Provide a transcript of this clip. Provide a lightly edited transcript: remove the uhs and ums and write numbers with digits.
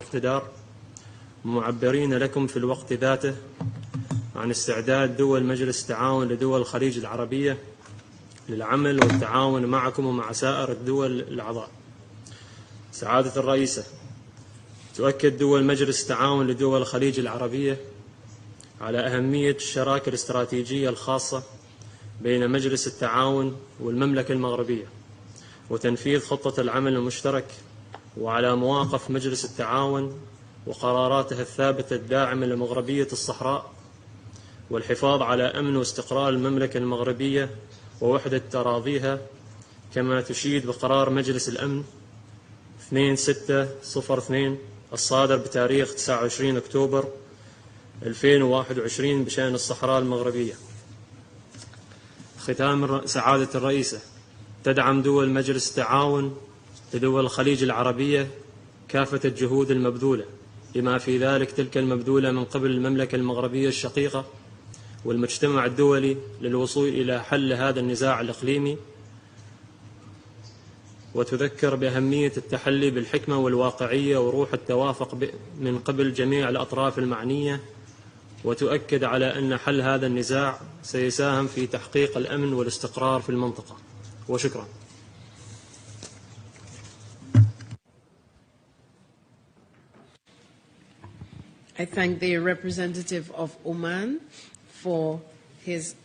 والاقتدار، معبرين لكم في الوقت ذاته عن استعداد دول مجلس التعاون لدول الخليج العربية للعمل والتعاون معكم ومع سائر الدول الأعضاء. سعادة الرئيسة، تؤكد دول مجلس التعاون لدول الخليج العربية على أهمية الشراكة الاستراتيجية الخاصة بين مجلس التعاون والمملكة المغربية وتنفيذ خطة العمل المشترك، وعلى مواقف مجلس التعاون وقراراته الثابتة الداعمة لمغربية الصحراء والحفاظ على أمن واستقرار المملكة المغربية ووحدة أراضيها، كما تشيد بقرار مجلس الأمن 2602 الصادر بتاريخ 29 أكتوبر 2021 بشأن الصحراء المغربية. ختام سعادة الرئيسة، تدعم دول مجلس التعاون لدول الخليج العربية كافة الجهود المبذولة، بما في ذلك تلك المبذولة من قبل المملكة المغربية الشقيقة والمجتمع الدولي للوصول إلى حل هذا النزاع الإقليمي، وتذكر بأهمية التحلي بالحكمة والواقعية وروح التوافق من قبل جميع الأطراف المعنية، وتؤكد على أن حل هذا النزاع سيساهم في تحقيق الأمن والاستقرار في المنطقة. وشكرا. I thank the representative of Oman for his